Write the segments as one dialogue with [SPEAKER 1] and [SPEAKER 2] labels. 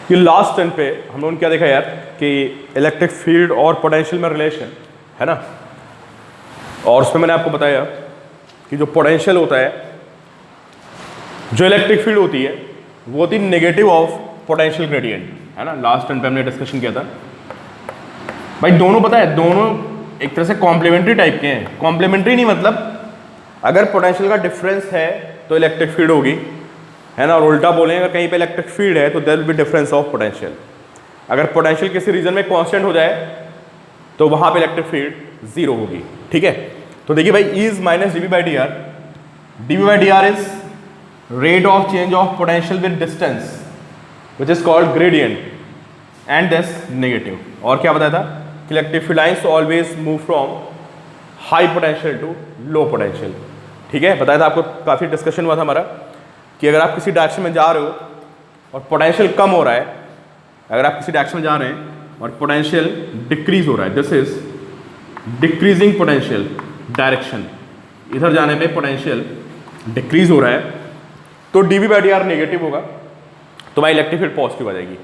[SPEAKER 1] कि last turn पे हम लोगों ने क्या देखा यार कि इलेक्ट्रिक फील्ड और पोटेंशियल में रिलेशन है ना, और उसमें मैंने आपको बताया कि जो पोटेंशियल होता है, जो इलेक्ट्रिक फील्ड होती है वो होती है नेगेटिव ऑफ पोटेंशियल ग्रेडियंट, है ना। लास्ट टर्न पे हमने डिस्कशन किया था भाई। दोनों पता है, दोनों एक तरह से कॉम्प्लीमेंट्री टाइप के हैं। कॉम्प्लीमेंट्री नहीं मतलब अगर पोटेंशियल का डिफरेंस है तो इलेक्ट्रिक फील्ड होगी, है ना, और उल्टा बोलेंगे अगर कहीं पे इलेक्ट्रिक फील्ड है तो there will be difference of potential. अगर पोटेंशियल किसी रीजन में कांस्टेंट हो जाए तो वहां पे इलेक्ट्रिक फील्ड जीरो होगी, ठीक है। तो देखिए भाई, E is minus d B by d r, d B by d r is rate of change of potential with distance which is called gradient and this negative. और क्या बताया था कि electric field lines always move from high potential to low potential, ठीक है। बताया था आपको, काफ़ी डिस्कशन हुआ था हमारा कि अगर आप किसी डायरेक्शन में जा रहे हो और पोटेंशियल कम हो रहा है, अगर आप किसी डायरेक्शन में जा रहे हैं और पोटेंशियल डिक्रीज हो रहा है, this is decreasing potential direction, इधर जाने पे पोटेंशियल डिक्रीज हो रहा है तो d B by d r negative होगा, तो भाई इलेक्ट्रिक फील्ड पॉजिटिव आ जाएगी,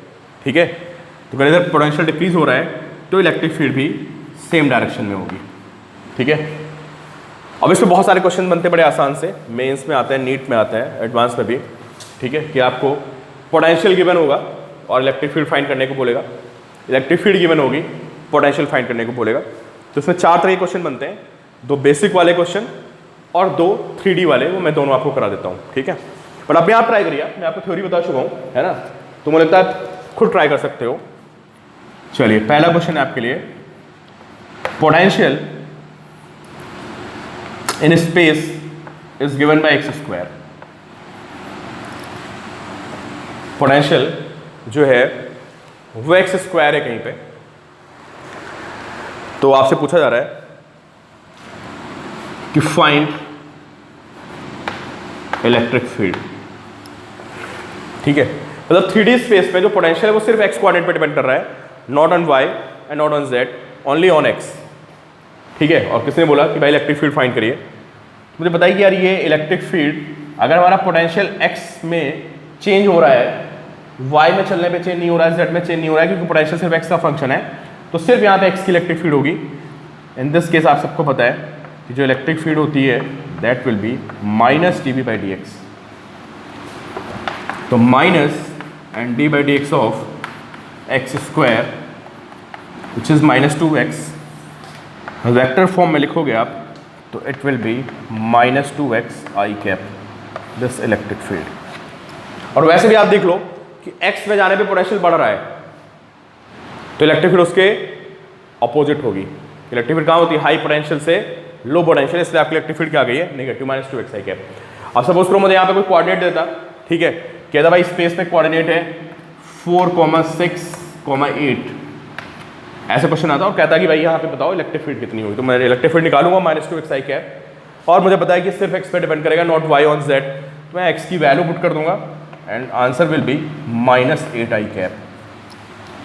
[SPEAKER 1] ठीक है। तो अगर इधर पोटेंशियल डिक्रीज हो रहा है तो इलेक्ट्रिक फील्ड भी सेम डायरेक्शन में होगी, ठीक है। अब इसमें बहुत सारे क्वेश्चन बनते हैं बड़े आसान से, मेंस में आते हैं, नीट में आते हैं, एडवांस में भी, ठीक है, कि आपको पोटेंशियल गिवन होगा और इलेक्ट्रिक फील्ड फाइंड करने को बोलेगा, इलेक्ट्रिक फील्ड गिवन होगी, पोटेंशियल फाइंड करने को बोलेगा। तो इसमें 4 तरह के क्वेश्चन बनते हैं, 2 बेसिक वाले क्वेश्चन और 2 3D वाले, वो मैं दोनों आपको करा देता हूँ, ठीक है। पर अभी आप ट्राई करिए, मैं आपको थ्योरी बता चुका हूँ, है ना, तो मुझे लगता है खुद ट्राई कर सकते हो। चलिए, पहला क्वेश्चन है आपके लिए, potential in space is given by x square. Potential जो है वो एक्स स्क्वायर है कहीं पे, तो आपसे पूछा जा रहा है कि फाइंड इलेक्ट्रिक फील्ड, ठीक है। मतलब 3D स्पेस में जो पोटेंशियल है वो सिर्फ एक्स कोऑर्डिनेट पे डिपेंड कर रहा है, not on y and not on z, only on x, ठीक है। और किसने बोला कि भाई इलेक्ट्रिक फील्ड फाइंड करिए, मुझे बताइए कि यार ये इलेक्ट्रिक फील्ड अगर हमारा पोटेंशियल एक्स में चेंज हो रहा है, वाई में चलने पे चेंज नहीं हो रहा है, जेड में चेंज नहीं हो रहा है, क्योंकि पोटेंशियल सिर्फ एक्स का फंक्शन है, तो सिर्फ यहाँ पे एक्स की इलेक्ट्रिक फील्ड होगी। इन दिस केस आप सबको पता है कि जो इलेक्ट्रिक फील्ड होती है that will be minus d B by D एक्स। तो minus and d by D x of x square which is minus 2x, vector form में लिखोगे आप तो it will be minus 2x i cap this electric field. और वैसे भी आप देख लो कि x में जाने पे पोटेंशियल बढ़ रहा है तो इलेक्ट्रिक फील्ड उसके अपोजिट होगी। इलेक्ट्रिक फील्ड कहाँ होती है? हाई पोटेंशियल से लो पोटेंशियल, इसलिए आपकी इलेक्ट्रिक फील्ड क्या आ गई है? Negative minus 2x i cap. अब सपोज करो मुझे यहाँ पे कोई कोऑर्डिनेट देता, ठीक है, कहता भाई स्पेस में कोऑर्डिनेट है 4,6,8, ऐसे क्वेश्चन आता और कहता कि भाई यहाँ पे बताओ इलेक्ट्रिक फील्ड कितनी होगी, तो मैं इलेक्ट्रिक फील्ड निकालूंगा माइनस 2x आई कैप, और मुझे पता है कि सिर्फ x पे डिपेंड करेगा, नॉट y ऑन z, तो मैं x की वैल्यू पुट कर दूंगा and answer will be minus 8 i cap.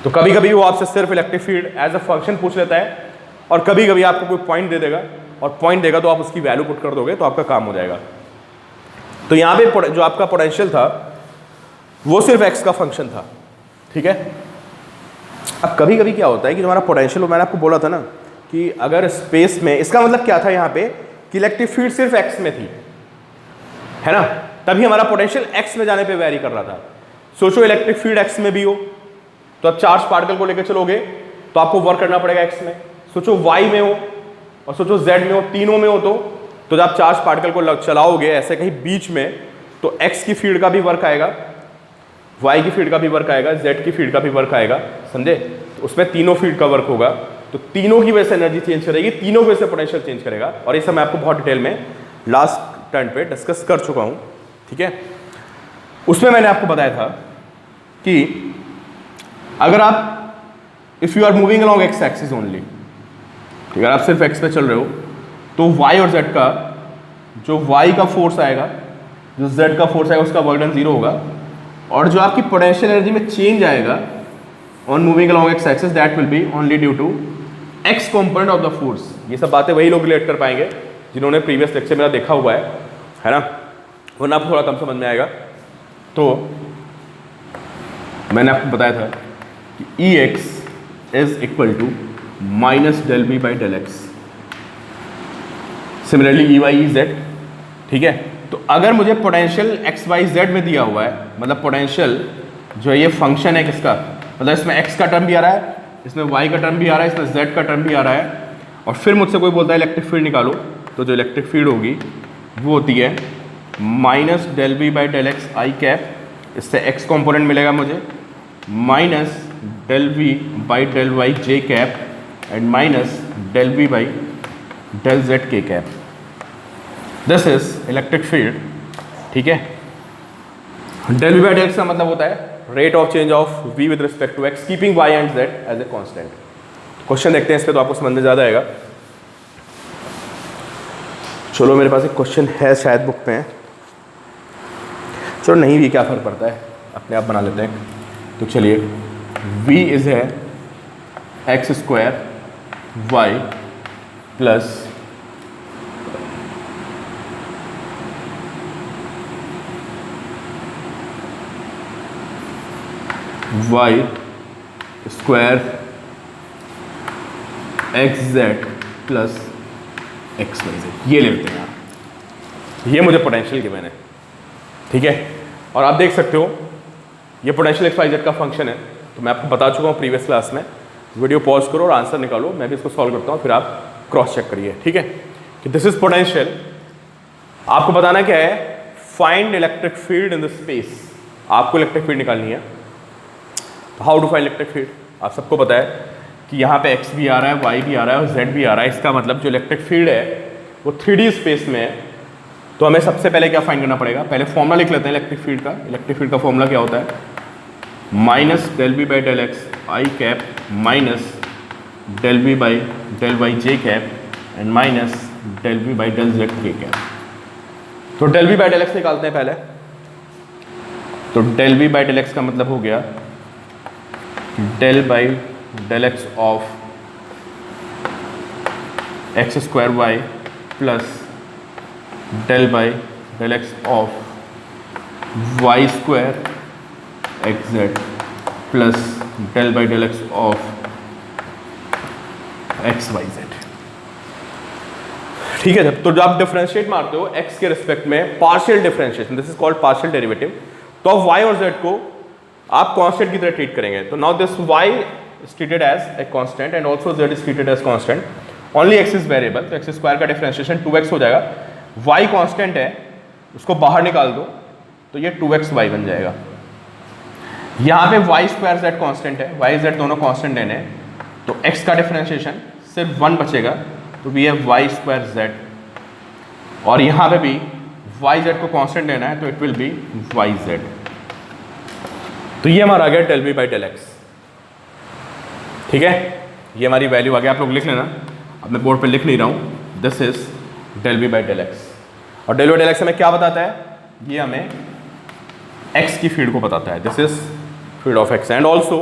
[SPEAKER 1] तो कभी कभी वो आपसे सिर्फ electric field as a function पूछ लेता है, और कभी कभी आपको कोई पॉइंट दे देगा, और पॉइंट देगा तो आप उसकी वैल्यू पुट कर दोगे तो आपका काम हो जाएगा। तो यहाँ पे जो आपका पोटेंशियल था वो सिर्फ x का फंक्शन था, ठीक है। अब कभी कभी क्या होता है कि हमारा पोटेंशियल, मैंने आपको बोला था ना कि अगर स्पेस में, इसका मतलब क्या था यहाँ पे कि इलेक्ट्रिक फील्ड सिर्फ x में थी, है ना, तभी हमारा पोटेंशियल x में जाने पे वेरी कर रहा था। सोचो इलेक्ट्रिक फील्ड x में भी हो तो आप चार्ज पार्टिकल को लेकर चलोगे तो आपको वर्क करना पड़ेगा x में। सोचो y में हो और सोचो z में हो, तीनों में हो तो जब आप चार्ज पार्टिकल को चलाओगे ऐसे कहीं बीच में तो x की फील्ड का भी वर्क आएगा, y की फील्ड का भी वर्क आएगा, z की फील्ड का भी वर्क आएगा, समझे। तो उसमें तीनों फील्ड का वर्क होगा, तो तीनों की वजह से एनर्जी चेंज करेगी, तीनों की वजह से पोटेंशियल चेंज करेगा। और ये सब मैं आपको बहुत डिटेल में लास्ट टर्न पे डिस्कस कर चुका हूँ, ठीक है। उसमें मैंने आपको बताया था कि अगर आप if you are moving along x axis only, अगर आप सिर्फ एक्स पे चल रहे हो तो y और z का जो y का फोर्स आएगा, जो z का फोर्स आएगा, उसका वर्क डन 0 होगा, और जो आपकी पोटेंशियल एनर्जी में चेंज आएगा on moving along x axis that will be only due to x component of the force. ये सब बातें वही लोग रिलेट कर पाएंगे जिन्होंने प्रीवियस लेक्चर मेरा देखा हुआ है ना, वरना आपको थोड़ा कम समझ में आएगा। तो मैंने आपको बताया था कि E x is equal to minus del B by del x, similarly E y E z. ठीक है, तो अगर मुझे पोटेंशियल एक्स वाई जेड में दिया हुआ है, मतलब पोटेंशियल जो है ये फंक्शन है किसका, मतलब इसमें एक्स का टर्म भी आ रहा है, इसमें वाई का टर्म भी आ रहा है, इसमें जेड का टर्म भी आ रहा है, और फिर मुझसे कोई बोलता है इलेक्ट्रिक फील्ड निकालो, तो जो इलेक्ट्रिक फील्ड होगी वो होती है minus del B by del x i cap, इससे एक्स कॉम्पोनेंट मिलेगा मुझे, minus del B by del y j cap and minus del B by del z k cap. This is electric field. ठीक है, del B by del x का मतलब होता है rate of change of v with respect to x keeping y and z as a constant. Question देखते हैं इस पे, तो आपको समझ में ज़्यादा आएगा। चलो मेरे पास एक क्वेश्चन है, शायद बुक पे है, चलो नहीं भी क्या फ़र्क पड़ता है, अपने आप बना लेते हैं। तो चलिए, v इज है x square y plus y square x z plus x y z, ये लेते हैं यार, ये मुझे पोटेंशियल गिवन है। ठीक है, और आप देख सकते हो ये पोटेंशियल एक्स वाई जेड का फंक्शन है, तो मैं आपको बता चुका हूँ प्रीवियस क्लास में। वीडियो पॉज करो और आंसर निकालो, मैं भी इसको सॉल्व करता हूँ, फिर आप क्रॉस चेक करिए। ठीक है, कि दिस इज पोटेंशियल, आपको बताना क्या है, find electric field in the space, आपको इलेक्ट्रिक फील्ड निकालनी है। How to find electric field, आप सबको पता है कि यहाँ पे x भी आ रहा है, y भी आ रहा है और z भी आ रहा है, इसका मतलब जो इलेक्ट्रिक फील्ड है वो 3D स्पेस में है। तो हमें सबसे पहले क्या फाइंड करना पड़ेगा, पहले फॉर्मूला लिख लेते हैं इलेक्ट्रिक फील्ड का। इलेक्ट्रिक फील्ड का फॉर्मूला क्या होता है, minus del B by del x i cap minus del B by del y j cap and minus del B by del z k cap. तो del B by del x निकालते हैं पहले। तो del B by del x का मतलब हो गया del by del x of x square y plus del by del x of y square x z plus del by del x of x y z. ठीक है, तो जब आप differentiate मारते हो x के रिस्पेक्ट में, partial differentiation, this is called partial derivative, तो आप y और z को आप कांस्टेंट की तरह ट्रीट करेंगे। तो now this y is treated as a constant and also z is treated as constant, only x is variable, तो x स्क्वायर का डिफरेंशिएशन 2x हो जाएगा, y कांस्टेंट है, उसको बाहर निकाल दो तो ये 2xy बन जाएगा। यहाँ पे y स्क्वायर z कांस्टेंट है, y z दोनों कांस्टेंट लेने हैं, तो x का डिफरेंशिएशन सिर्फ 1 बचेगा, तो भी है y स्क्वायर z, और यहाँ पे भी y z को कांस्टेंट लेना है, तो it will be y z। तो ये हमारा आ गया del B by del x. ठीक है, ये हमारी वैल्यू आ गया, आप लोग लिख लेना, अब मैं बोर्ड पे लिख नहीं रहा हूँ। This is del B by del x, और डेल बी डेल एक्स हमें क्या बताता है, ये हमें एक्स की फील्ड को बताता है। This is field of x, and also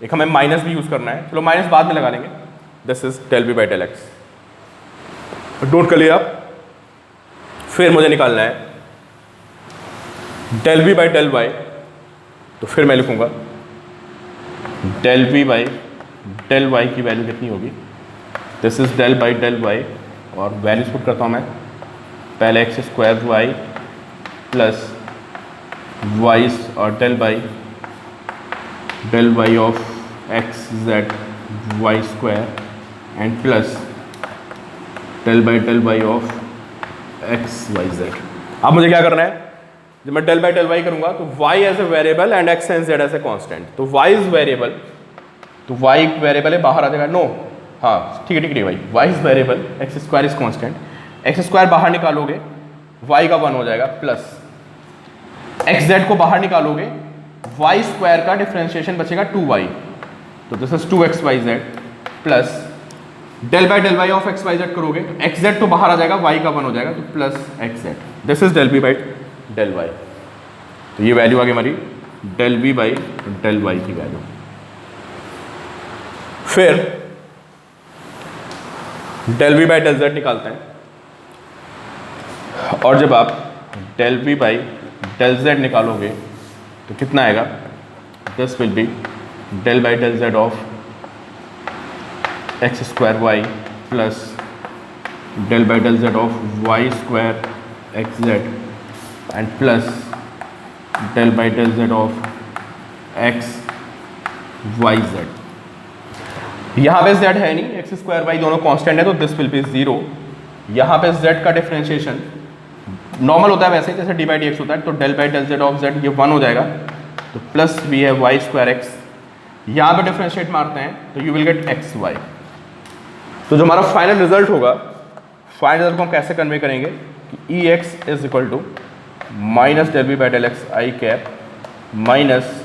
[SPEAKER 1] एक हमें माइनस भी यूज करना है, चलो माइनस बाद में लगा लेंगे। This is del B by del x, note कर लिया आप। फिर मुझे निकालना है del B by del y, तो फिर मैं लिखूंगा del B by del y की वैल्यू कितनी होगी, this is del by del y, और वैल्यूज पुट करता हूँ मैं, पहले x square y plus y और del y of x z y square and plus del y of x y Z. अब मुझे क्या करना है, जब मैं डेल बाई डेल वाई करूंगा तो y as a variable and x and z as a constant, तो y इज वेरिएबल, तो y एक वेरिएबल है, बाहर आ जाएगा, नो, हाँ ठीक है भाई, y is variable, x square is constant, x square बाहर निकालोगे y का 1 हो जाएगा, प्लस x z को बाहर निकालोगे y स्क्वायर का डिफरेंशिएशन बचेगा 2y, तो this is 2xyz plus del by del y of x y z करोगे, एक्स जेड तो बाहर आ जाएगा, y का 1 हो जाएगा, तो plus x z. This is del B by del y, तो ये वैल्यू आ गई हमारी del B by del y की वैल्यू। फिर del B by del z निकालते हैं, और जब आप del B by del z निकालोगे तो कितना आएगा, this will be del by del z of x square y plus del by del z of y square xz and plus del by del z of x y z। यहाँ पे z है नहीं, x square y दोनों constant है, तो this will B 0। यहाँ पे z का डिफरेंशिएशन नॉर्मल होता है वैसे जैसे डी बाई डी एक्स होता है, तो del by del z of z ये 1 हो जाएगा, तो प्लस भी है वाई स्क्वायर एक्स। यहाँ पे डिफरेंशिएट मारते हैं तो you will get x y. तो जो हमारा फाइनल रिजल्ट होगा, फाइनल रिजल्ट को हम कैसे कन्वे करेंगे कि E x is equal to minus del B by del x i cap minus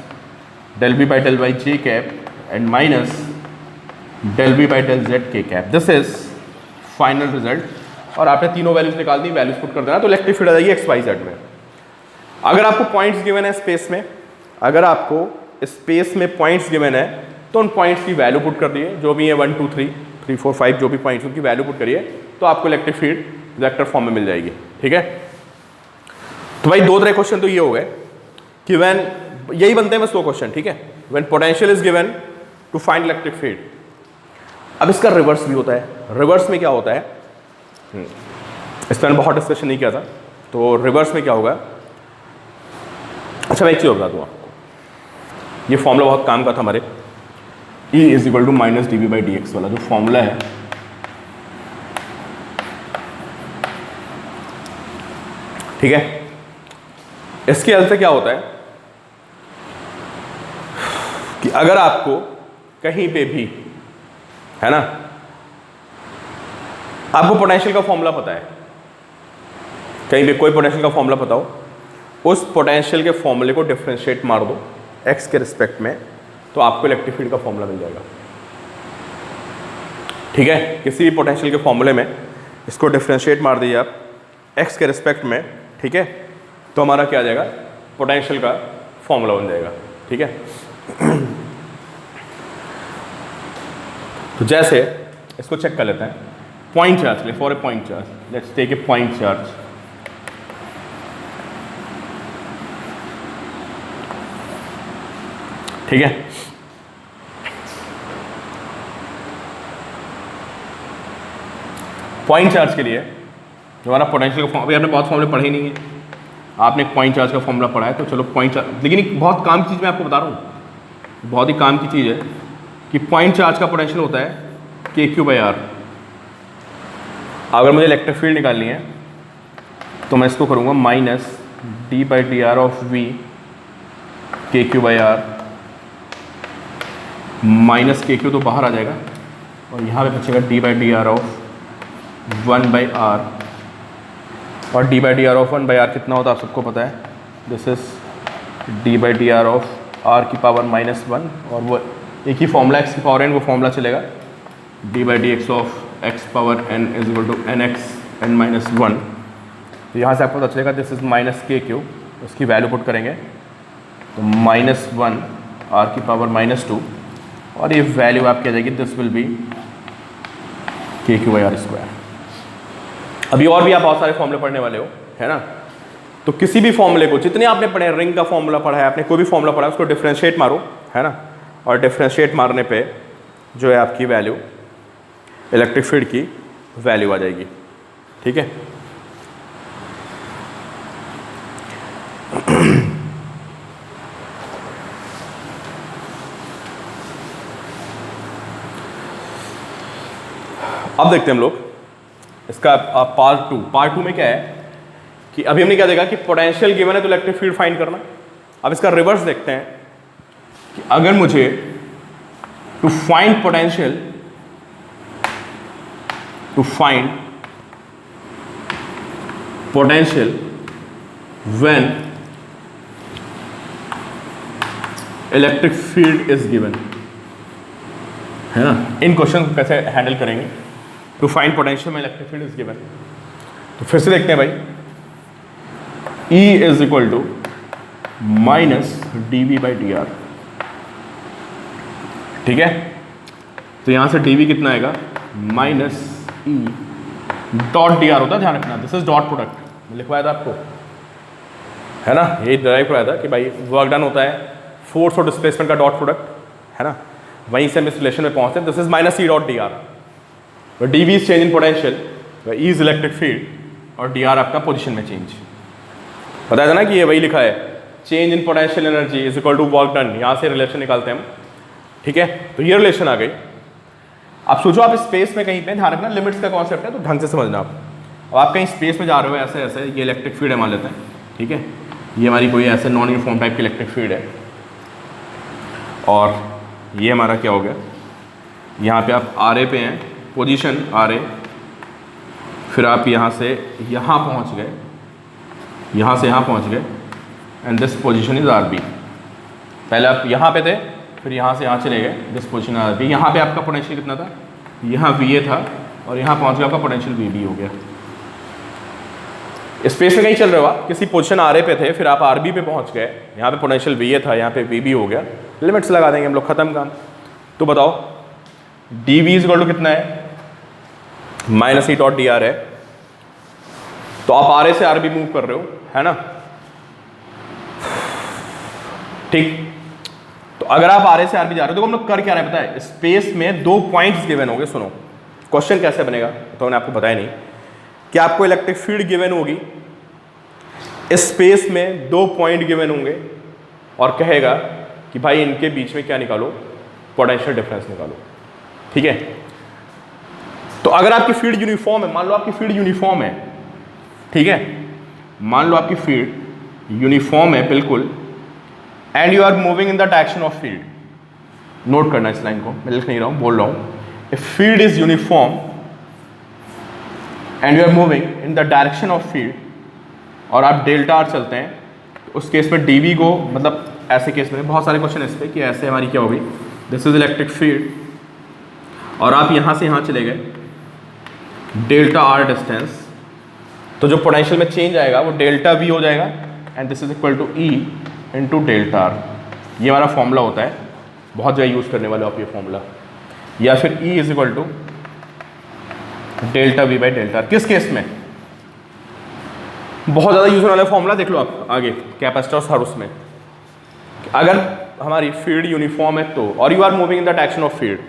[SPEAKER 1] del B by del y j cap and minus del B by del z k cap. This is final result. और आपने तीनों values निकाल दी, values put कर देना तो electric field आ जाएगी x y Z में। अगर आपको पॉइंट्स गिवन है स्पेस में, अगर आपको स्पेस में पॉइंट्स गिवन है तो उन पॉइंट्स की वैल्यू पुट कर दिए, जो भी है 1 2 3 3 4 5 जो भी पॉइंट्स उनकी वैल्यू पुट करिए, तो आपको इलेक्ट्रिक फील्ड वेक्टर फॉर्म में मिल जाएगी। ठीक है, तो भाई 2 क्वेश्चन तो ये हो गए कि व्हेन, यही बनते हैं बस 2 क्वेश्चन। ठीक है, when potential is given to find electric field. अब इसका रिवर्स भी होता है। रिवर्स में क्या होता है, इस पर बहुत डिस्कशन नहीं किया था, तो रिवर्स में क्या होगा। अच्छा मैं एक चीज़ बता दूँ आपको, ये फॉर्मूला बहुत काम का था हमारे, E is equal to minus d B by D x वाला जो फॉर्मूला है, ठीक है। इसके हेल्प से क्या होता है कि अगर आपको कहीं पे भी, है ना, आपको पोटेंशियल का फॉर्मूला पता है, कहीं पे कोई पोटेंशियल का फॉर्मूला पता हो, उस पोटेंशियल के फॉर्मूले को डिफरेंशिएट मार दो एक्स के रिस्पेक्ट में, तो आपको इलेक्ट्रिक फील्ड का फॉर्मूला मिल जाएगा। ठीक है, किसी भी पोटेंशियल के फॉर्मूले में इसको डिफरेंशिएट मार दीजिए आप एक्स के रिस्पेक्ट में, ठीक है, तो हमारा क्या आ जाएगा, पोटेंशियल का फॉर्मूला बन जाएगा। ठीक है, तो जैसे इसको चेक कर लेते हैं, पॉइंट चार्ज ले, for a point charge, let's take a point charge. ठीक है, पॉइंट चार्ज के लिए जो हमारा पोटेंशियल का, अभी आपने बहुत फॉर्मूले पढ़े ही नहीं है, आपने पॉइंट चार्ज का फॉर्मूला पढ़ा है, तो चलो पॉइंट चार्ज, लेकिन एक बहुत काम की चीज़ मैं आपको बता रहा हूँ, बहुत ही काम की चीज़ है कि पॉइंट चार्ज का पोटेंशियल होता है के क्यू बाई आर। अगर मुझे इलेक्ट्रिक फील्ड निकालनी है तो मैं इसको करूँगा minus d by d r of v k q by r, minus k q तो बाहर आ जाएगा और यहाँ पे बचेगा d by d r of 1 by r, और d by d r of 1 by r कितना होता है आप सबको पता है, this is d by d r of r की पावर -1, और वो एक ही फॉर्मूला एक्स की पावर एन, वो फॉर्मूला चलेगा d by D x of x power n is equal to n x n -1। तो यहाँ से आपको पता चलेगा this is minus k q, उसकी वैल्यू पुट करेंगे तो -1 आर की पावर -2, और ये वैल्यू आपकी आ जाएगी, दिस विल बी के क्यू बाई आर स्क्वायर। अभी और भी आप बहुत सारे फॉर्मूले पढ़ने वाले हो, है ना, तो किसी भी फॉर्मूले को, जितने आपने पढ़े, रिंग का फॉर्मूला पढ़ा है आपने, कोई भी फॉर्मूला पढ़ा है, उसको डिफरेंशिएट मारो, है ना, और डिफरेंशिएट मारने पे जो है आपकी वैल्यू, इलेक्ट्रिक फील्ड की वैल्यू आ जाएगी। ठीक है, अब देखते हैं हम लोग इसका पार्ट 2 में क्या है कि अभी हमने क्या देखा कि पोटेंशियल गिवन है तो इलेक्ट्रिक फील्ड फाइंड करना। अब इसका रिवर्स देखते हैं कि अगर मुझे to find potential, to find potential when electric field is given, है ना, इन क्वेश्चन को कैसे हैंडल करेंगे, टू फाइंड पोटेंशियल में इलेक्ट्रिक फील्ड इज गिवन। तो फिर से देखते हैं भाई, E is equal to minus d v by d r. ठीक है, तो यहां से डी वी कितना आएगा, माइनस ई डॉट डी आर होता है, ध्यान रखना, दिस इज डॉट प्रोडक्ट लिखवाया था आपको, है ना, यही ड्राइव कराया था कि भाई वर्क डन होता है फोर्स और डिस्प्लेसमेंट का डॉट प्रोडक्ट, है ना, वहीं से हम इस रिलेशन में पहुंचते हैं. This is minus E dot d r. D v is change in potential, e is electric field और डी आर आपका पोजिशन में चेंज. बताया था ना कि ये वही लिखा है, change in potential energy is equal to work done. यहाँ से रिलेशन निकालते हैं हम. ठीक है, तो ये रिलेशन आ गई. आप सोचो आप स्पेस में कहीं पे, ध्यान रखना लिमिट्स का कॉन्सेप्ट है तो ढंग से समझना आप. अब आप कहीं स्पेस में जा रहे हो ऐसे ऐसे, ये इलेक्ट्रिक फील्ड है मान लेते हैं. ठीक है, ये हमारी कोई ऐसे नॉन यूनिफॉर्म टाइप की इलेक्ट्रिक फील्ड है और ये हमारा क्या हो गया, यहाँ पे आप आर ए पे हैं, पोजीशन आर ए, फिर आप यहाँ से यहाँ पहुँच गए, यहाँ से यहाँ पहुँच गए and this position is r b. पहले आप यहाँ पे थे, फिर यहाँ से यहाँ चले गए, दिस पोजीशन आर बी. यहाँ पे आपका पोटेंशियल कितना था, यहाँ वी ए था और यहाँ पहुँच गया आपका पोटेंशियल वी बी हो गया. स्पेस में कहीं चल रहे हो आप, किसी पोजीशन आर ए पे थे, फिर आप आर बी पे पहुँच गए, यहाँ पे पोटेंशियल वी ए था, यहाँ पे वी बी हो गया. लिमिट्स लगा देंगे हम लोग, खत्म काम. तो बताओ d v is equal to कितना है, माइनस ई डॉट डी आर है. तो आप आर ए से आर बी मूव कर रहे हो, है ना. ठीक, तो अगर आप आर ए से आर बी जा रहे हो तो हम लोग कर क्या रहे हैं पता है, स्पेस में दो पॉइंट्स गिवन होंगे. सुनो क्वेश्चन कैसे बनेगा तो मैंने आपको बताया नहीं कि आपको इलेक्ट्रिक फील्ड गिवन होगी, स्पेस में दो पॉइंट गिवन होंगे और कहेगा कि भाई इनके बीच में क्या निकालो, पोटेंशियल डिफरेंस निकालो. ठीक है, तो अगर आपकी फील्ड यूनिफॉर्म है, मान लो आपकी फील्ड यूनिफॉर्म है, ठीक है, मान लो आपकी फील्ड यूनिफॉर्म है बिल्कुल, and you are moving in the direction of field. Note करना इस लाइन को, मैं लिख नहीं रहा हूं, बोल रहा हूं. If field is uniform and you are moving in the direction of field और आप डेल्टा आर चलते हैं, तो उस केस में डीवी को, मतलब ऐसे केस में बहुत सारे क्वेश्चन इस पे कि ऐसे हमारी क्या होगी, दिस इज इलेक्ट्रिक फील्ड और आप यहाँ से यहाँ चले गए, डेल्टा आर डिस्टेंस, तो जो पोटेंशियल में चेंज आएगा वो डेल्टा वी हो जाएगा and this is equal to E into delta r. ये हमारा फॉर्मूला होता है, बहुत जगह यूज़ करने वाले आप ये फॉर्मूला, या फिर e is equal to delta v by delta r. किस में बहुत ज़्यादा यूज होने वाला फॉर्मूला, देख लो आप आगे कैपेसिटर्स हर उसमें. अगर हमारी फील्ड यूनिफॉर्म है तो, और you are moving in the direction of field,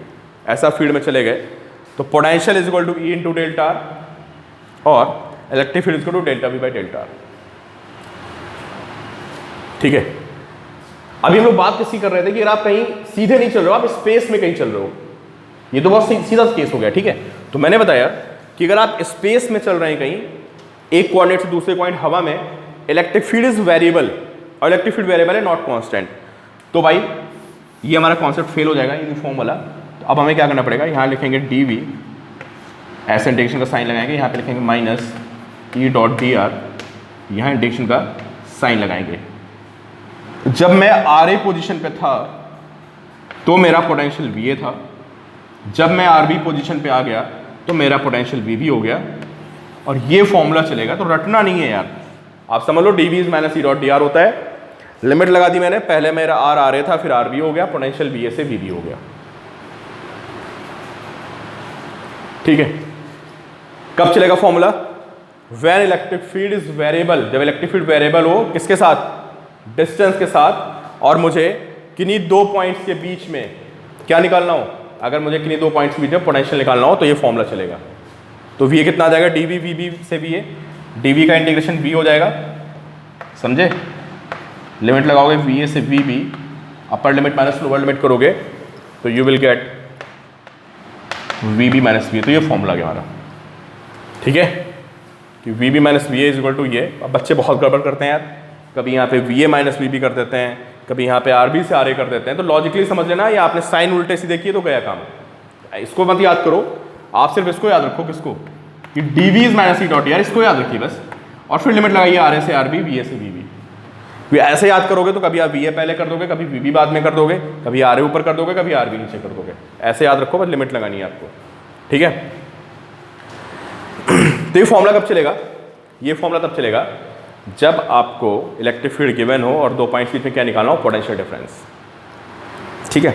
[SPEAKER 1] ऐसा फील्ड में चले गए, तो potential is equal to E into delta r और electric field is equal to delta v by delta r. ठीक है, अभी हम लोग बात किसी कर रहे थे कि अगर आप कहीं सीधे नहीं चल रहे हो, आप स्पेस में कहीं चल रहे हो, ये तो बहुत सीधा केस हो गया. ठीक है, तो मैंने बताया कि अगर आप स्पेस में चल रहे हैं कहीं, एक कोऑर्डिनेट से दूसरे पॉइंट हवा में, इलेक्ट्रिक फील्ड इज वेरिएबल और इलेक्ट्रिक फील्ड वेरिएबल है, नॉट कांस्टेंट. तो भाई ये हमारा कॉन्सेप्ट फेल हो जाएगा यूनिफॉर्म वाला. तो अब हमें क्या करना पड़ेगा, यहाँ लिखेंगे डी वी, ऐसे इंटीग्रेशन का साइन लगाएंगे, यहाँ पे लिखेंगे minus E dot d are, यहाँ इंटीग्रेशन का साइन लगाएंगे. जब मैं आर ए पोजिशन पे था तो मेरा पोटेंशियल वी ए था, जब मैं आर बी पोजिशन पे आ गया तो मेरा पोटेंशियल वी बी हो गया, और ये फॉर्मूला चलेगा. तो रटना नहीं है यार, आप समझ लो d v is minus E dot d r होता है. लिमिट लगा दी मैंने, पहले मेरा आर ए था, फिर आर बी हो गया, पोटेंशियल वी ए से वी बी हो गया. ठीक है, कब चलेगा formula, when electric field is variable. जब इलेक्ट्रिक फील्ड वेरिएबल हो, किसके साथ, डिस्टेंस के साथ, और मुझे किन्हीं दो पॉइंट्स के बीच में क्या निकालना हो, अगर मुझे किन्हीं दो पॉइंट्स के बीच में पोटेंशियल निकालना हो तो ये फॉर्मूला चलेगा. तो वी ए कितना आ जाएगा, डी वी वी बी से वी ए, डी वी का इंटीग्रेशन वी हो जाएगा, समझे. लिमिट लगाओगे वी ए से v b, upper limit minus lower limit करोगे तो you will get v b minus v a. तो ये फॉर्मूला गया हमारा. ठीक है, कि v b minus v a is equal to ये. अब बच्चे बहुत गड़बड़ करते हैं यार, कभी यहाँ पे v a minus v b कर देते हैं, कभी यहाँ पे आर बी से आर ए कर देते हैं. तो लॉजिकली समझ लेना, या आपने साइन उल्टे सीधे किए तो गया काम. इसको मत याद करो, आप सिर्फ इसको याद रखो, किसको, कि d v is minus E dot r, इसको याद रखिए बस, और फिर लिमिट लगाइए आर ए से आर बी, वी ए से वी बी. ऐसे याद करोगे तो कभी आप वी ए पहले कर दोगे, कभी वी बी बाद में कर दोगे, कभी आर ए ऊपर कर दोगे, कभी आर बी नीचे कर दोगे. ऐसे याद रखो, बस लिमिट लगानी है आपको. ठीक है, तो ये फॉर्मूला कब चलेगा, ये फॉर्मूला तब चलेगा जब आपको इलेक्ट्रिक फील्ड गिवन हो और दो पॉइंट्स बीच में क्या निकालना हो, पोटेंशियल डिफरेंस. ठीक है,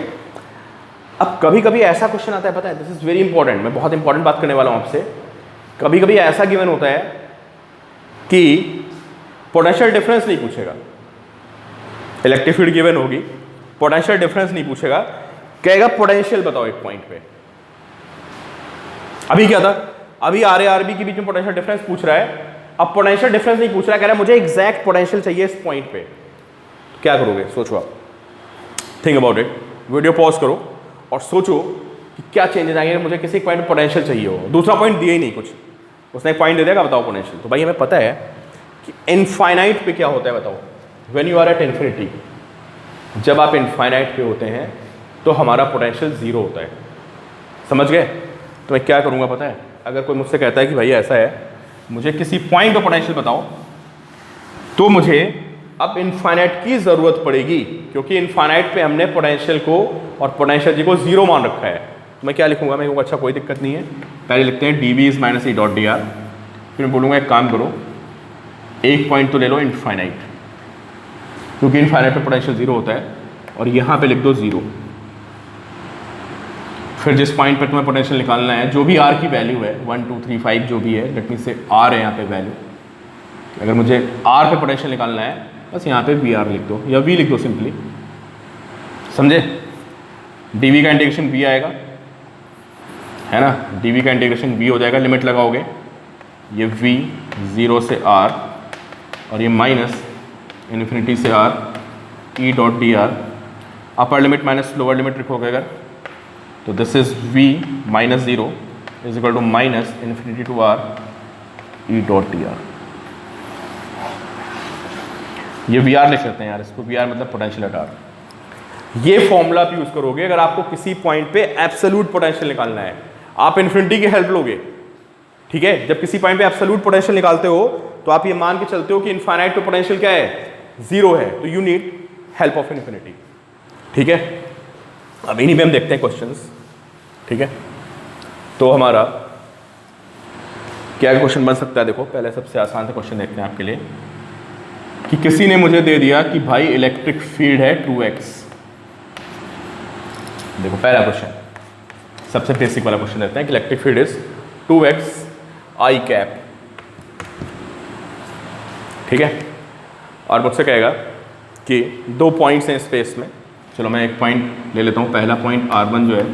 [SPEAKER 1] अब कभी कभी ऐसा क्वेश्चन आता है, पता है, दिस इज वेरी इंपॉर्टेंट, मैं बहुत इंपॉर्टेंट बात करने वाला हूं आपसे. कभी कभी ऐसा गिवन होता है कि पोटेंशियल डिफरेंस नहीं पूछेगा, इलेक्ट्रिक फील्ड गिवन होगी पोटेंशियल डिफरेंस नहीं पूछेगा, कहेगा पोटेंशियल बताओ एक पॉइंट पे। अभी क्या था, अभी आर ए आर बी के बीच में पोटेंशियल डिफरेंस पूछ रहा है, अब पोटेंशियल डिफरेंस नहीं पूछ रहा है, कह रहा है मुझे एग्जैक्ट पोटेंशियल चाहिए इस पॉइंट पे। क्या करोगे, सोचो आप, think about it, video pause करो और सोचो कि क्या चेंजेस आएंगे मुझे किसी पॉइंट पोटेंशियल चाहिए हो। दूसरा पॉइंट दिया ही नहीं कुछ, उसने एक पॉइंट दे देगा बताओ पोटेंशियल। तो भाई हमें पता है कि इनफाइनाइट पे क्या होता है बताओ, when you are at infinity, जब आप इनफाइनाइट पे होते हैं तो हमारा पोटेंशियल जीरो होता है। समझ गए? तो मैं क्या करूँगा पता है, अगर कोई मुझसे कहता है कि भाई ऐसा है मुझे किसी पॉइंट पे पोटेंशियल बताओ, तो मुझे अब इनफाइनाइट की ज़रूरत पड़ेगी, क्योंकि इनफाइनाइट पे हमने पोटेंशियल को और पोटेंशियल जी को जीरो मान रखा है। तो मैं क्या लिखूंगा, मैं कहूँगा अच्छा कोई दिक्कत नहीं है, पहले लिखते हैं d v is minus E dot d r, फिर मैं बोलूँगा एक काम करो एक पॉइंट तो ले लो इनफाइनाइट, क्योंकि इनफाइनाइट पे पोटेंशियल जीरो होता है, और यहाँ पे लिख दो जीरो। फिर जिस पॉइंट पे तुम्हें पोटेंशियल निकालना है, जो भी आर की वैल्यू है 1 2 3 5 जो भी है, लेट मी से आर है यहाँ पे वैल्यू, अगर मुझे आर पे पोटेंशियल निकालना है बस यहाँ पे वी आर लिख दो या वी लिख दो सिंपली, समझे? डी वी का इंटीग्रेशन वी आएगा, है ना, डी वी का इंटीग्रेशन वी हो जाएगा, लिमिट लगाओगे ये वी 0 से आर और ये माइनस इन्फिनिटी से r e dot d r, upper limit minus lower limit रखोगे अगर, तो this is v minus 0 is equal to minus infinity to r e dot d r. ये वी आर लिख सकते हैं यार, इसको वी आर मतलब पोटेंशियल एट आर। ये फॉर्मूला आप यूज करोगे अगर आपको किसी पॉइंट पे एब्सोल्यूट पोटेंशियल निकालना है, आप इन्फिनिटी की हेल्प लोगे, ठीक है? जब किसी पॉइंट पे एब्सोल्यूट पोटेंशियल निकालते हो तो आप ये मान के चलते हो कि इनफाइनाइट पे पोटेंशियल क्या है, जीरो है, तो you need help of infinity, ठीक है? अब इन्हीं पे हम देखते हैं क्वेश्चंस, ठीक है? तो हमारा क्या क्वेश्चन बन सकता है, देखो पहले सबसे आसान सा क्वेश्चन देखते हैं आपके लिए, कि किसी ने मुझे दे दिया कि भाई इलेक्ट्रिक फील्ड है 2x। देखो पहला क्वेश्चन, सबसे बेसिक वाला क्वेश्चन देखते हैं कि electric field is 2x i cap, ठीक है? और मुझसे कहेगा कि दो पॉइंट्स हैं स्पेस में, चलो मैं एक पॉइंट ले लेता हूँ, पहला पॉइंट r1 जो है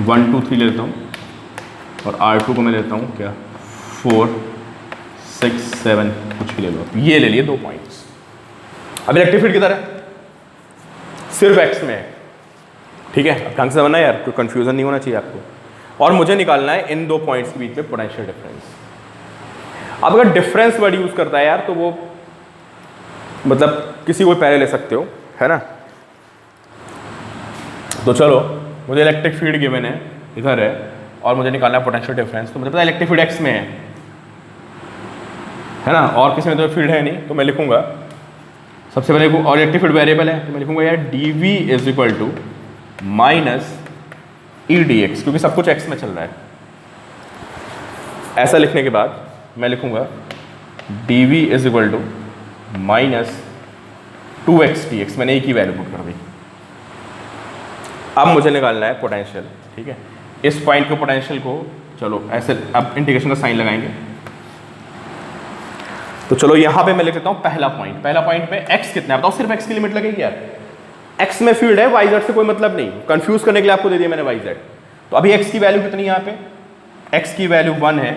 [SPEAKER 1] 1 2 3 ले लेता हूँ, और r2 को मैं लेता हूँ क्या 4 6 7 कुछ भी ले लो, ये ले लिए दो पॉइंट्स। अब इलेक्ट्रिक फील्ड किधर है, सिर्फ x में है, ठीक है? अब ढंग से समझना यार, कोई कंफ्यूजन नहीं होना चाहिए आपको, और मुझे निकालना है इन दो पॉइंट्स के बीच में पोटेंशियल डिफरेंस। अब अगर डिफरेंस वर्ड यूज करता है यार तो वो मतलब किसी को पहले ले सकते हो, है ना? तो चलो मुझे इलेक्ट्रिक फील्ड गिवन है इधर है, और मुझे निकालना है पोटेंशियल डिफरेंस, तो मुझे पता है इलेक्ट्रिक फील्ड x में है ना, और किसी में तो फील्ड है नहीं, तो मैं लिखूंगा सबसे पहले, और इलेक्ट्रिक फील्ड वेरिएबल है तो मैं लिखूंगा यार d v is equal to minus e d x, क्योंकि सब कुछ x में चल रहा है। ऐसा लिखने के बाद मैं लिखूंगा d v is equal to minus 2x d x, मैंने एक ही वैल्यू पुट कर दी। अब मुझे निकालना है पोटेंशियल, ठीक है? इस पॉइंट के पोटेंशियल को चलो ऐसे, अब इंटीग्रेशन का साइन लगाएंगे, तो चलो यहाँ पे मैं लिख लेता हूँ पहला पॉइंट पे x कितना है बताओ, सिर्फ x की लिमिट लगेगी यार, x में फील्ड है, yz से कोई मतलब नहीं, कंफ्यूज करने के लिए आपको दे दिया मैंने yz। तो अभी x की वैल्यू कितनी है यहाँ पे, x की वैल्यू 1 है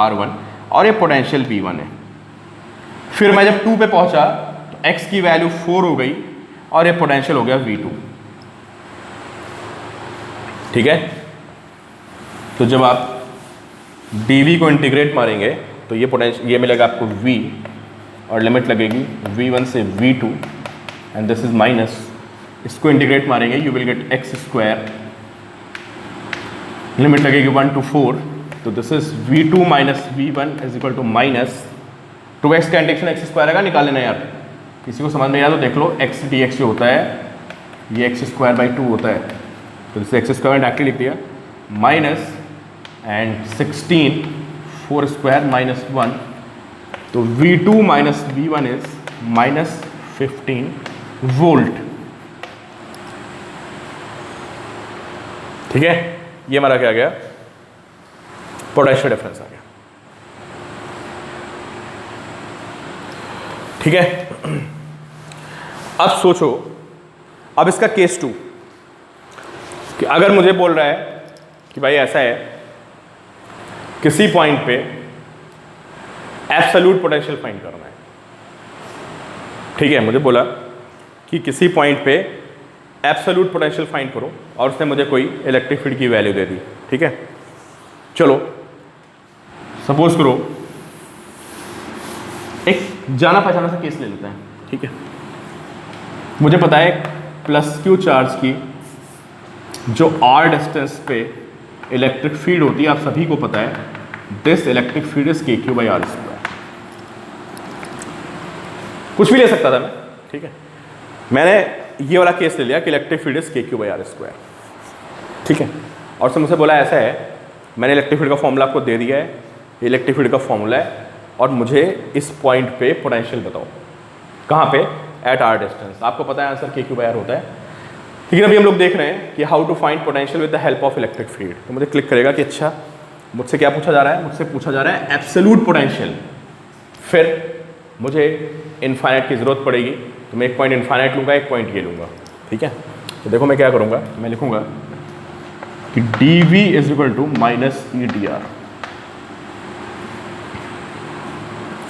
[SPEAKER 1] r1, और ये पोटेंशियल v1 है। फिर मैं जब 2 पे पहुंचा तो x की वैल्यू 4 हो गई और ये पोटेंशियल हो गया v2, ठीक है? तो जब आप dv को इंटीग्रेट मारेंगे तो ये पोटेंशियल, ये मिलेगा आपको v, और लिमिट लगेगी v1 से v2, and this is minus, इसको इंटीग्रेट मारेंगे you will get x square, limit लगेगी 1 to 4, तो this is v2 minus v1 is equal to minus 2x का इंटीग्रेशन x स्क्वायर आएगा, निकाल लेना यार, किसी को समझ नहीं आया तो देख लो, x dx जो होता है ये x स्क्वायर बाई 2 होता है, तो इसे x स्क्वायर डायरेक्टली लिख दिया, माइनस एंड 16 4 स्क्वायर माइनस 1, तो v2 minus v1 is minus 15 volt, ठीक है? ये हमारा क्या गया, पोटेंशियल डिफरेंस आ गया, ठीक है? अब सोचो, अब इसका केस 2 कि अगर मुझे बोल रहा है कि भाई ऐसा है, किसी पॉइंट पे एब्सोल्यूट पोटेंशियल फाइंड करना है। ठीक है, मुझे बोला कि किसी पॉइंट पे एब्सोल्यूट पोटेंशियल फाइंड करो और उसने मुझे कोई इलेक्ट्रिक फील्ड की वैल्यू दे दी। ठीक है, चलो सपोज करो एक जाना पहचाना सा केस ले लेते हैं। ठीक है, मुझे पता है +q चार्ज की जो r डिस्टेंस पे इलेक्ट्रिक फील्ड होती है, आप सभी को पता है, this electric field is kq/r²। कुछ भी ले सकता था मैं। ठीक है, मैंने ये वाला केस ले लिया कि इलेक्ट्रिक फील्ड इज kq/r²। ठीक है, और उसने मुझसे बोला ऐसा है, मैंने इलेक्ट्रिक फील्ड का फॉर्मूला आपको दे दिया है, इलेक्ट्रिक फील्ड का फॉर्मूला है, और मुझे इस पॉइंट पे पोटेंशियल बताओ। कहाँ पे? At r distance. आपको पता है आंसर kq/r होता है। लेकिन अभी हम लोग देख रहे हैं कि how to find potential with the help of electric field. तो मुझे क्लिक करेगा कि अच्छा मुझसे क्या पूछा जा रहा है, मुझसे पूछा जा रहा है एब्सोल्यूट पोटेंशियल। फिर मुझे इनफाइनाइट की ज़रूरत पड़ेगी, तो मैं एक पॉइंट इनफाइनाइट लूँगा, एक पॉइंट ये लूँगा। ठीक है, तो देखो मैं क्या करूँगा, मैं लिखूँगा कि dv is equal to -e/dr।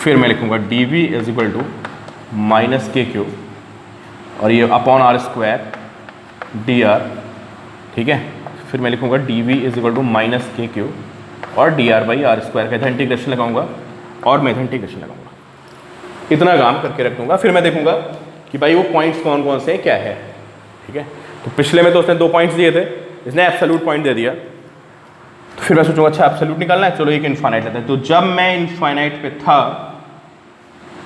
[SPEAKER 1] फिर मैं लिखूँगा dv is equal to -kq और ये अपॉन r² dr। ठीक है, फिर मैं लिखूँगा dv is equal to -kq और dr/r²। का इधर इंटीग्रेशन लगाऊंगा और मैं इधर इंटीग्रेशन लगाऊंगा, इतना काम करके रख दूंगा। फिर मैं देखूंगा कि भाई वो पॉइंट्स कौन कौन से क्या है। ठीक है, तो पिछले में तो उसने 2 पॉइंट्स दिए थे, इसने एब्सोल्यूट पॉइंट दे दिया। तो फिर मैं सोचूंगा अच्छा एब्सोल्यूट निकालना है, चलो एक इनफाइनाइट लेते हैं। तो जब मैं इनफाइनाइट पे था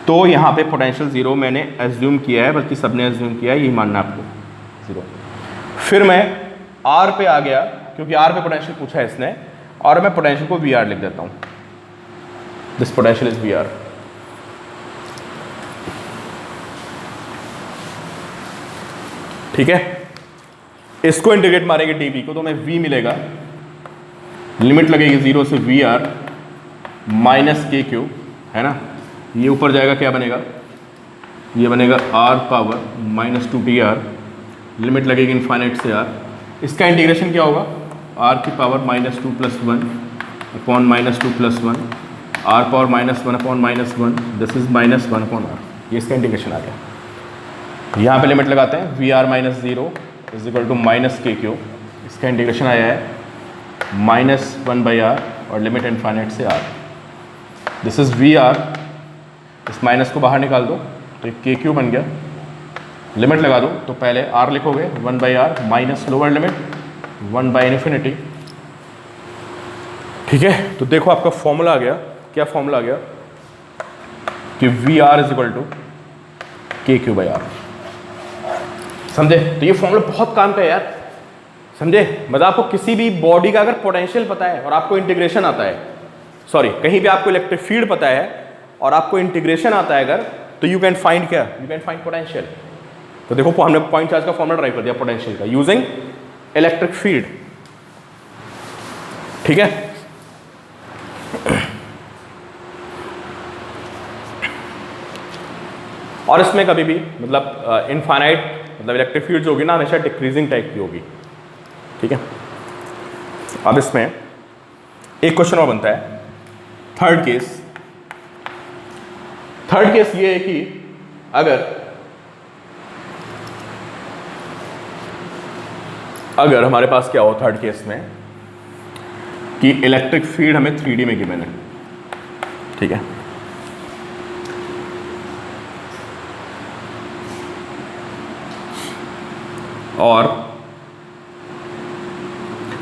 [SPEAKER 1] तो यहाँ पे पोटेंशियल 0 मैंने एज्यूम किया है, बल्कि सबने एज्यूम किया है, यही मानना आपको 0। फिर मैं r पे आ गया, क्योंकि r पे पोटेंशियल पूछा है इसने, और मैं पोटेंशियल को VR लिख देता हूँ। This potential is VR। ठीक है, इसको इंटीग्रेट मारेंगे dv को, तो हमें v मिलेगा, लिमिट लगेगी 0 से VR -kq, है ना। ये ऊपर जाएगा, क्या बनेगा, ये बनेगा r⁻² -2dr, लिमिट लगेगी इनफाइनाइट से r। इसका इंटीग्रेशन क्या होगा, r⁻² -2 + 1 upon -2 + 1 r⁻1 upon -1, this is -1/r। ये इसका इंटीग्रेशन आ गया। यहाँ पे लिमिट लगाते हैं, VR -0 is equal to -kq, इसका इंटीग्रेशन आया है -1/r और लिमिट इनफाइनाइट से r। दिस इज VR, इस माइनस को बाहर निकाल दो तो एक kq बन गया। लिमिट लगा दो तो पहले r लिखोगे 1/r माइनस लोअर लिमिट 1/∞। ठीक है, तो देखो आपका फॉर्मूला आ गया। क्या फॉर्मूला आ गया कि VR is equal to kq/r। समझे? तो ये फॉर्मूला बहुत काम का है यार, समझे? मतलब आपको किसी भी बॉडी का अगर पोटेंशियल पता है और आपको इंटीग्रेशन आता है, सॉरी कहीं भी आपको इलेक्ट्रिक फील्ड पता है और आपको इंटीग्रेशन आता है अगर, तो यू कैन फाइंड क्या, यू कैन फाइंड पोटेंशियल। तो देखो हमने पॉइंट चार्ज का फॉर्मूला ड्राइव कर दिया पोटेंशियल का यूजिंग इलेक्ट्रिक फील्ड। ठीक है, और इसमें कभी भी मतलब इनफाइनाइट मतलब इलेक्ट्रिक फील्ड जो होगी ना, हमेशा डिक्रीजिंग टाइप की होगी। ठीक है, अब इसमें एक क्वेश्चन और बनता है, थर्ड केस। थर्ड केस ये है कि अगर हमारे पास क्या हो थर्ड केस में कि इलेक्ट्रिक फील्ड हमें 3D में गिवन है। ठीक है, और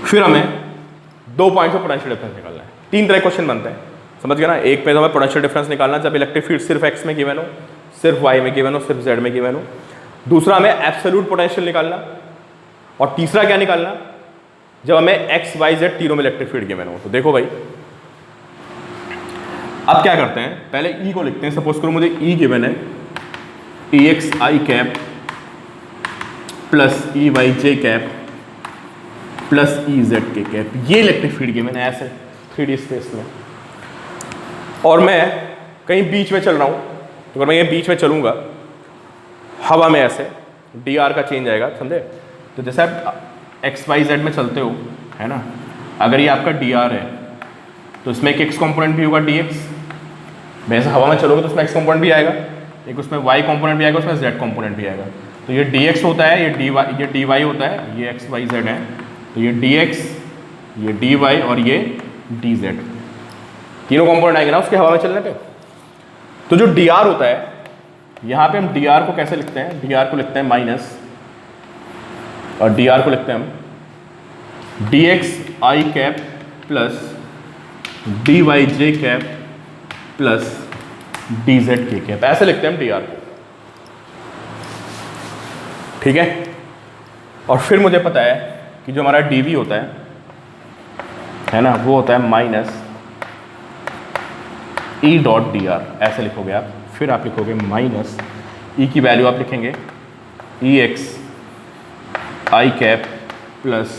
[SPEAKER 1] फिर हमें 2 पॉइंट्स ऑफ पोटेंशियल डिफरेंस निकालना है। 3 तरह क्वेश्चन बनते हैं, समझ गए ना। एक पे हमें पोटेंशियल डिफरेंस निकालना जब इलेक्ट्रिक फील्ड सिर्फ x में गिवन हो, सिर्फ y में गिवन हो, सिर्फ z में गिवन हो। दूसरा हमें एब्सोल्यूट पोटेंशियल निकालना, और तीसरा क्या निकालना जब हमें x y z तीनों में इलेक्ट्रिक फील्ड गिवन हो। तो देखो भाई, अब क्या करते हैं, पहले E को लिखते हैं। सपोज करो मुझे E गिवन है, EXi cap plus EYJ cap plus EZK cap, ये इलेक्ट्रिक फील्ड गिवन है ऐसे 3D स्पेस में। और मैं कहीं बीच में चल रहा हूँ, तो अगर मैं ये बीच में चलूँगा, हवा में ऐसे डी आर का चेंज आएगा, समझे। तो जैसे आप एक्स वाई जेड में चलते हो, है ना, अगर ये आपका डी आर है तो इसमें एक एक्स कॉम्पोनेंट भी होगा डी एक्स, वैसे हवा में चलोगे तो उसमें एक्स कॉम्पोनेंट भी आएगा, एक उसमें वाई कॉम्पोनेंट भी आएगा, उसमें जेड कॉम्पोनेंट भी आएगा। तो ये डी एक्स होता है, ये डी वाई होता है, ये एक्स वाई जेड है, तो ये डी एक्स, ये डी वाई और ये डी जेड, तीनों कॉम्पोनेंट आएंगे ना उसके हवा में चलने पे। तो जो डी आर होता है, यहाँ पे हम डी आर को कैसे लिखते हैं, डी आर को लिखते हैं माइनस, और डी आर को लिखते हैं हम D x i cap plus d y j cap plus d z k cap, ऐसे लिखते हैं हम डी आर को, ठीक है। और फिर मुझे पता है कि जो हमारा डी वी होता है ना, वो होता है minus E dot d are, ऐसे लिखोगे आप। फिर आप लिखोगे माइनस ई की वैल्यू आप लिखेंगे e x i cap plus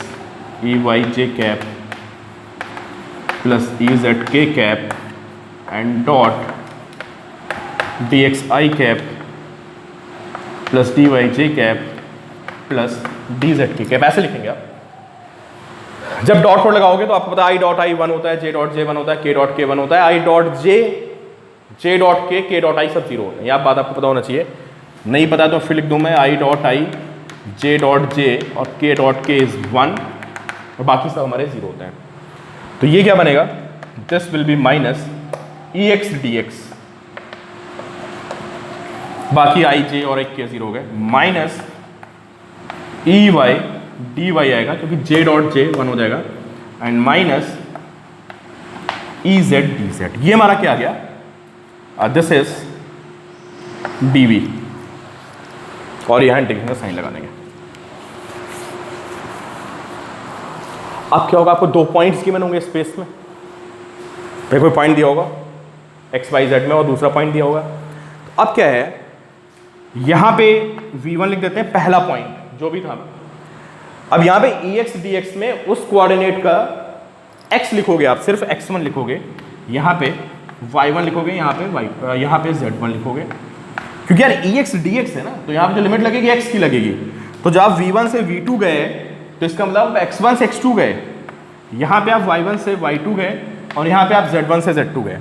[SPEAKER 1] e y j cap plus e z k cap and dot d x i cap plus d y j cap plus d z k cap, ऐसे लिखेंगे आप। जब dot product लगाओगे तो आपको पता है I dot I one होता है, जे डॉट जे वन होता है, के डॉट के वन होता है, आई डॉट जे डॉट के डॉट आई सब जीरो होता है। यह बात आपको पता होना चाहिए, नहीं पता तो फिर लिख दूं मैं I dot I, J dot जे और के डॉट के इज वन, और बाकी सब हमारे जीरो होते हैं। तो ये क्या बनेगा, this will be minus e x d x, बाकी आई जे और एक के जीरो हो गए, माइनस ई वाई डी वाई आएगा क्योंकि जे डॉट जे वन हो जाएगा, and minus E z d z. ये हमारा क्या आ गया, दिस इज डी वी, और यहां इंटीग्रेशन का साइन लगा देंगे। अब क्या होगा, आपको दो पॉइंट्स गिवन होंगे स्पेस में, फिर कोई पॉइंट दिया होगा एक्स वाई जेड में और दूसरा पॉइंट दिया होगा। तो अब क्या है, यहां पे v1 लिख देते हैं, पहला पॉइंट जो भी था। अब यहां पे ex dx में उस कोऑर्डिनेट का x लिखोगे आप, सिर्फ x1 लिखोगे, यहां पे y1 लिखोगे, यहां पे z1 लिखोगे, क्योंकि यार ex dx है ना, तो यहां पे जो लिमिट लगेगी x की लगेगी। तो जब आप v1 से v2 गए तो इसका मतलब x1 से x2 गए, यहां पे आप y1 से y2 गए, और यहां पे आप z1 से z2 गए।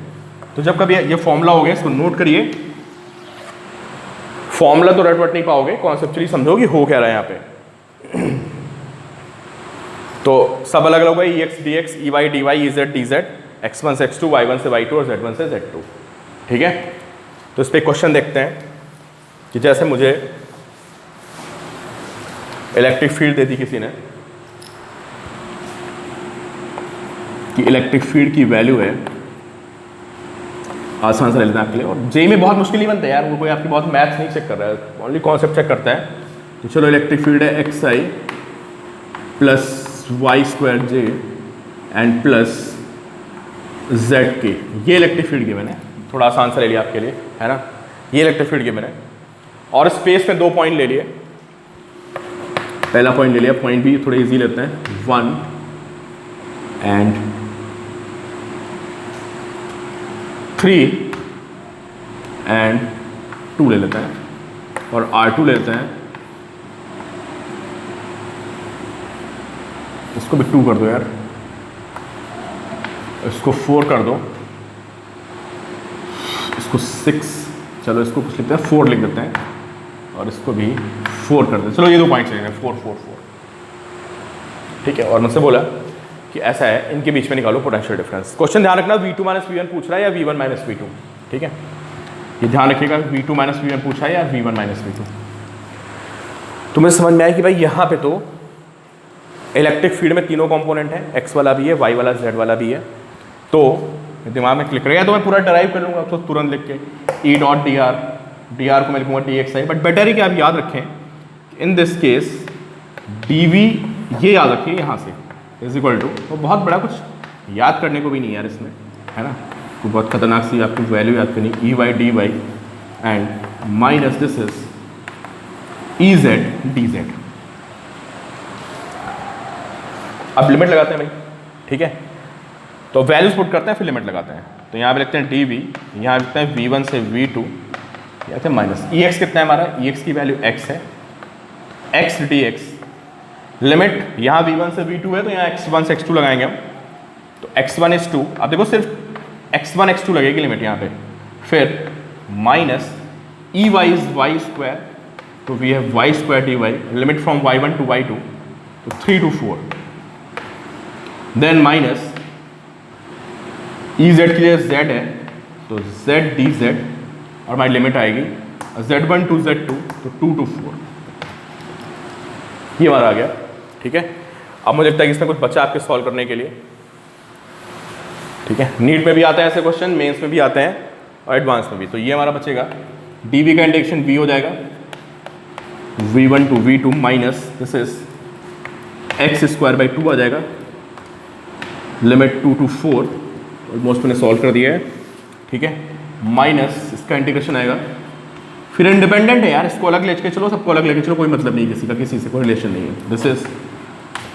[SPEAKER 1] तो जब कभी ये फॉर्मूला हो गया, इसको नोट करिए, फॉर्मूला तो रट नहीं पाओगे, कॉन्सेप्चुअली समझोगे हो क्या रहा है यहाँ पे। तो सब अलग अलग होगा, E x d x, E y d y, E z d z, x1 से x2, y1 से y2 और z1 से z2, ठीक है। तो इस पर क्वेश्चन देखते हैं कि जैसे मुझे इलेक्ट्रिक फील्ड दे दी किसी ने, कि इलेक्ट्रिक फील्ड की वैल्यू है, आसान से ले लेते हैं आपके लिए, और जे में बहुत मुश्किल नहीं बनता है यार, वो कोई आपकी बहुत मैथ्स नहीं चेक कर रहा है, ओनली कॉन्सेप्ट चेक करता है। तो चलो इलेक्ट्रिक फील्ड है x i plus y square j and plus z k, ये इलेक्ट्रिक फील्ड की मैंने थोड़ा आसान से ले लिया आपके लिए, है ना, ये इलेक्ट्रिक फील्ड की मैंने, और स्पेस में दो पॉइंट ले लिए। पहला पॉइंट ले लिया, पॉइंट भी थोड़े इजी लेते हैं, 1 एंड 3 एंड 2 ले लेते हैं, और R2 ले लेते हैं, इसको भी 2 कर दो यार, इसको 4 कर दो, इसको 6, चलो इसको कुछ लिखते हैं 4 लिख देते हैं, और इसको भी 4 कर देते हैं। चलो ये दो पॉइंट्स लेंगे, 4 4 4, ठीक है। और मुझसे बोला कि ऐसा है, इनके बीच में निकालो पोटेंशियल डिफरेंस। क्वेश्चन ध्यान रखना, V2 माइनस V1 पूछ रहा है या V1 माइनस V2, ठीक है, ये ध्यान रखिएगा, V2 माइनस V1 पूछा है या V1 माइनस V2। तुम्हें समझ में आया कि भाई यहाँ पे तो इलेक्ट्रिक फील्ड में तीनों कंपोनेंट है, एक्स वाला भी है, वाई वाला, जेड वाला भी है। तो दिमाग में क्लिक करेगा तो मैं पूरा डराइव कर लूँगा तो तुरंत लिख के, ई डॉट डी आर को मैं लिखूँगा d x i, but better है कि आप याद रखें in this case d v, ये याद रखिए यहाँ से इज इक्वल टू, तो बहुत बड़ा कुछ याद करने को भी नहीं यार इसमें, है ना, तो बहुत खतरनाक सी आपको वैल्यू याद करनी, e y d y and minus this is e z d z. अब लिमिट लगाते हैं भाई, ठीक है, तो वैल्यूज पुट करते हैं फिर लिमिट लगाते हैं। तो यहाँ पे लिखते हैं डी वी, यहाँ लिखते हैं V1 से V2 या थे माइनस ई एक्स कितना है हमारा, ई एक्स की वैल्यू एक्स है, एक्स डी एक्स लिमिट यहाँ v1 से v2 है तो यहाँ x1 से x2 लगाएंगे हम, तो x1 is 2, अब देखो सिर्फ x1 x2 लगेगी लिमिट यहाँ पे, फिर minus E y is y square, तो we have y square d y limit from y1 to y2, तो 3 to 4, then minus E z की जगह z है तो z डी जेड और हमारी लिमिट आएगी z1 टू z2 तो 2 to 4, ये हमारा आ गया। ठीक है, अब मुझे लगता है कि इसमें कुछ बचा आपके सॉल्व करने के लिए। ठीक है, नीट में भी आते हैं ऐसे क्वेश्चन, मेंस में भी आते हैं और एडवांस में भी। तो ये हमारा बचेगा dv का इंटीग्रेशन v हो जाएगा v1 to v2 minus this is x square by 2 आ जाएगा, लिमिट 2 to 4, ऑलमोस्ट मैंने सॉल्व कर दिया है। ठीक है, माइनस इसका इंटीग्रेशन आएगा, फिर इंडिपेंडेंट है यार, इसको अलग लेके चलो, सबको अलग लेके चलो, कोई मतलब नहीं किसी का, किसी से कोई रिलेशन नहीं है। This is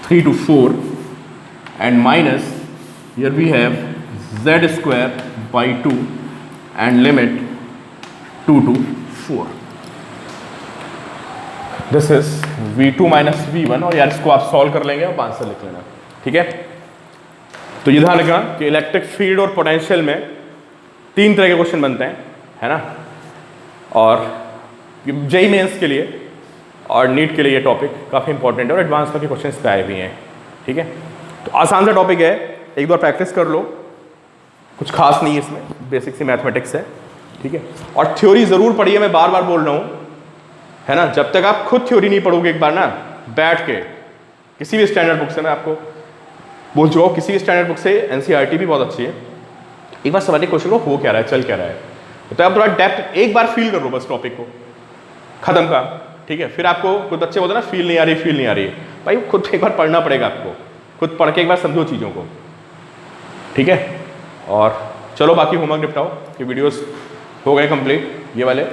[SPEAKER 1] 3 to 4 and minus here we have z square by 2 and limit 2 to 4, this is v2 minus v1, और यार इसको आप सॉल्व कर लेंगे और आंसर लिख लेना। ठीक है, तो ये ध्यान रखना कि इलेक्ट्रिक फील्ड और पोटेंशियल में 3 तरह के क्वेश्चन बनते हैं, है ना, और जेई मेंस के लिए और नीट के लिए ये टॉपिक काफ़ी इंपॉर्टेंट है और एडवांस में के क्वेश्चन पे आए भी हैं। ठीक है, तो आसान सा टॉपिक है, एक बार प्रैक्टिस कर लो, कुछ खास नहीं है इसमें, बेसिक सी मैथमेटिक्स है। ठीक है, और थ्योरी ज़रूर पढ़िए, मैं बार बार बोल रहा हूँ, है ना, जब तक आप खुद थ्योरी नहीं पढ़ोगे एक बार ना बैठ के किसी भी स्टैंडर्ड बुक से, मैं आपको बोल चुका हूँ, किसी भी स्टैंडर्ड बुक से, एनसीईआरटी भी बहुत अच्छी है, एक बार समझने की कोशिश करो हो क्या रहा है, चल क्या रहा है, तो आप थोड़ा डेप्थ एक बार फील कर लो बस टॉपिक को, खत्म काम। ठीक है, फिर आपको कुछ बच्चे बोलते हैं ना फील नहीं आ रही, फील नहीं आ रही है, भाई खुद एक बार पढ़ना पड़ेगा आपको, खुद पढ़ के एक बार समझो चीज़ों को। ठीक है, और चलो बाकी होमवर्क निपटाओ, कि वीडियोस हो गए कंप्लीट ये वाले।